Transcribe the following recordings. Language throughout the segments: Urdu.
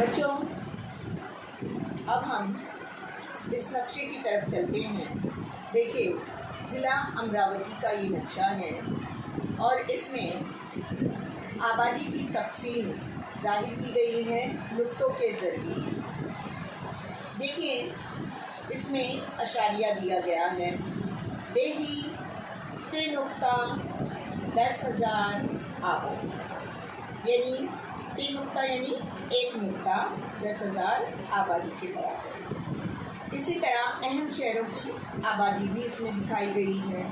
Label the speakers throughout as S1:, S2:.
S1: بچوں، اب ہم اس نقشے کی طرف چلتے ہیں۔ دیکھیے، ضلع امراوتی کا یہ نقشہ ہے اور اس میں آبادی کی تقسیم ظاہر کی گئی ہے نقطوں کے ذریعے۔ دیکھیے، اس میں اشاریہ دیا گیا ہے۔ دیہی فی نقطہ 10,000 آبادی، یعنی فی نقطہ یعنی ایک نقطہ 10,000 آبادی کے برابر۔ اسی طرح اہم شہروں کی آبادی بھی اس میں دکھائی گئی ہے۔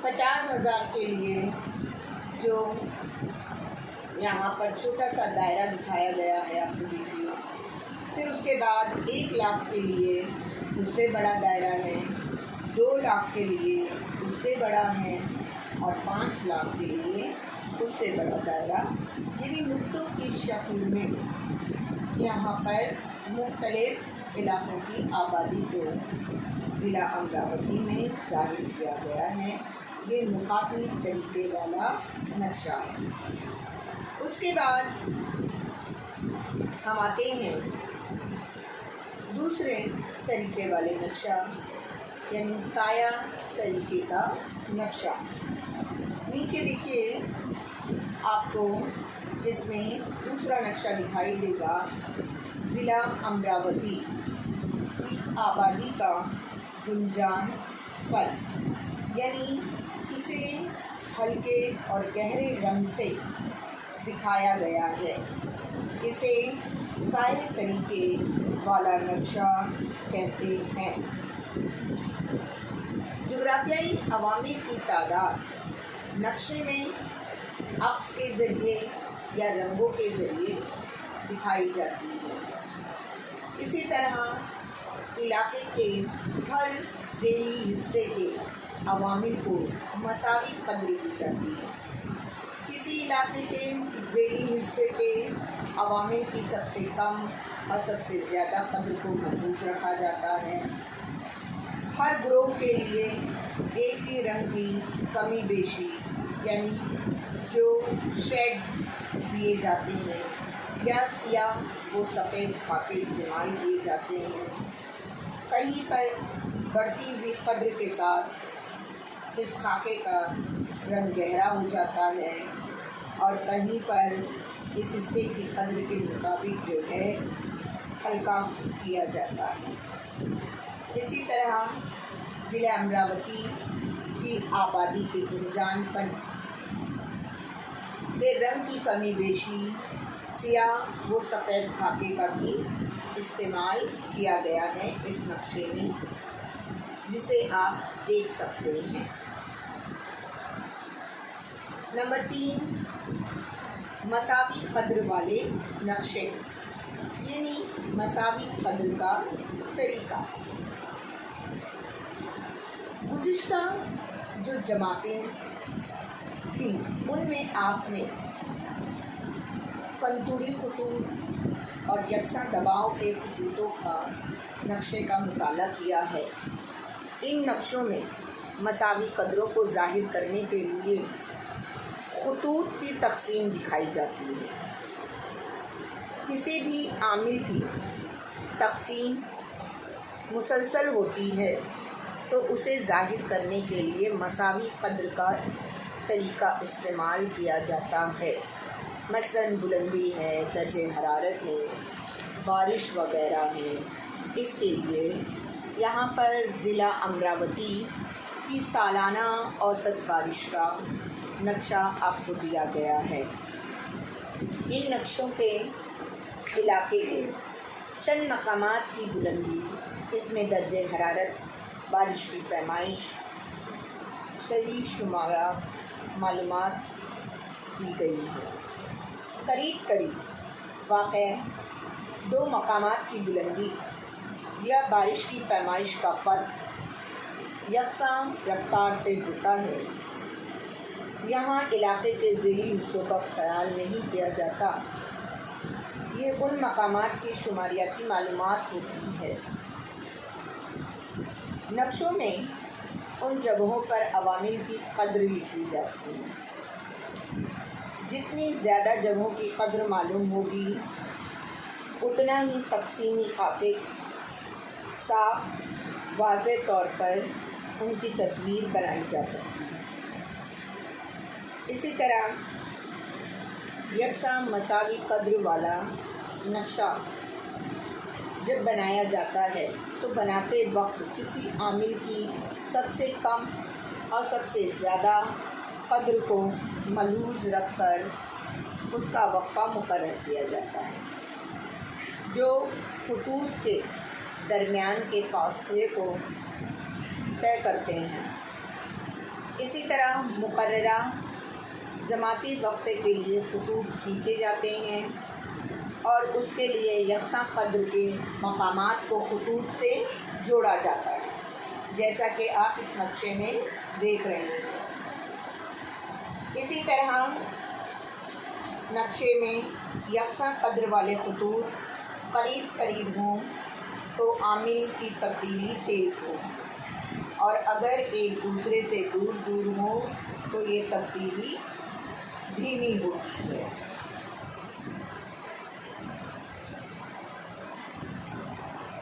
S1: 50,000 کے لیے جو یہاں پر چھوٹا سا دائرہ دکھایا گیا ہے، آپ کو دیکھیے۔ پھر اس کے بعد 1 لاکھ کے لیے اس سے بڑا دائرہ ہے، 2 لاکھ کے لیے اس سے بڑا ہے اور 5 لاکھ کے لیے اس سے بڑا دائرہ، یعنی نقطوں کی شکل میں یہاں پر مختلف علاقوں کی آبادی کو ضلع امراوتی میں ظاہر کیا گیا ہے۔ یہ نقاطی طریقے والا نقشہ ہے۔ اس کے بعد ہم آتے ہیں دوسرے طریقے والے نقشہ، یعنی سایہ طریقے کا نقشہ۔ نیچے دیکھیے، آپ کو اس میں دوسرا نقشہ دکھائی دے گا۔ ضلع امراوتی کی آبادی کا گنجان پل، یعنی اسے ہلکے اور گہرے رنگ سے دکھایا گیا ہے۔ اسے سایہ طریقے والا نقشہ کہتے ہیں۔ جغرافیائی عوامل کی تعداد نقشے میں عکس کے ذریعے یا رنگوں کے ذریعے دکھائی جاتی ہے۔ اسی طرح علاقے کے ہر ذیلی حصے کے عوامل کو مساوی قدر دی جاتی ہے۔ کسی علاقے کے ذیلی حصے کے عوامل کی سب سے کم اور سب سے زیادہ قدر کو محفوظ رکھا جاتا ہے۔ ہر گروہ کے لیے ایک ہی رنگ کی کمی بیشی، یعنی جو شیڈ دیے جاتے ہیں یا سیاہ و سفید خاکے استعمال کیے جاتے ہیں۔ کہیں پر بڑھتی ہوئی قدر کے ساتھ اس خاکے کا رنگ گہرا ہو جاتا ہے اور کہیں پر اس حصے کی قدر کے مطابق جو ہے ہلکا کیا جاتا ہے۔ اسی طرح ضلع امراوتی کی آبادی کے گنجان پن کے رنگ کی کمی بیشی سیاہ و سفید خاکے کا بھی استعمال کیا گیا ہے اس نقشے میں، جسے آپ دیکھ سکتے ہیں۔ نمبر 3، مساوی قدر والے نقشے، یعنی مساوی قدر کا طریقہ۔ گزشتہ جو جماعتیں تھیں ان میں آپ نے کنتوری خطوط اور یکساں دباؤ کے خطوطوں کا نقشے کا مطالعہ کیا ہے۔ ان نقشوں میں مساوی قدروں کو ظاہر کرنے کے لیے خطوط کی تقسیم دکھائی جاتی ہے۔ کسی بھی عامل کی تقسیم مسلسل ہوتی ہے تو اسے ظاہر کرنے کے لیے مساوی قدر کا طریقہ استعمال کیا جاتا ہے۔ مثلاً بلندی ہے، درجہ حرارت ہے، بارش وغیرہ ہے۔ اس کے لیے یہاں پر ضلع امراوتی کی سالانہ اوسط بارش کا نقشہ آپ کو دیا گیا ہے۔ ان نقشوں کے علاقے کے چند مقامات کی بلندی، اس میں درجہ حرارت، بارش کی پیمائش، صحیح شمارہ معلومات دی گئی ہے۔ قریب واقع 2 مقامات کی بلندی یا بارش کی پیمائش کا فرق یکساں رفتار سے ہوتا ہے۔ یہاں علاقے کے ذیلی حصوں کا خیال نہیں کیا جاتا۔ یہ ان مقامات کی شماریاتی معلومات ہوتی ہے۔ نقشوں میں ان جگہوں پر عوامل کی قدر لکھی جاتی ہے۔ جتنی زیادہ جگہوں کی قدر معلوم ہوگی اتنا ہی تقسیمی خاکے صاف واضح طور پر ان کی تصویر بنائی جا سکتی ہے۔ اسی طرح یکساں مساوی قدر والا نقشہ جب بنایا جاتا ہے تو بناتے وقت کسی عامل کی سب سے کم اور سب سے زیادہ قدر کو ملحوظ رکھ کر اس کا وقفہ مقرر کیا جاتا ہے، جو خطوط کے درمیان کے فاصلے کو طے کرتے ہیں۔ اسی طرح مقررہ جماعتی وقفے کے لیے خطوط کھینچے جاتے ہیں اور اس کے لیے یکساں قدر کے مقامات کو خطوط سے جوڑا جاتا ہے، جیسا کہ آپ اس نقشے میں دیکھ رہے ہیں۔ اسی طرح نقشے میں یکساں قدر والے خطوط قریب قریب ہوں تو عامل کی تبدیلی تیز ہو، اور اگر ایک دوسرے سے دور دور ہوں تو یہ تبدیلی دھیمی ہوتی ہے۔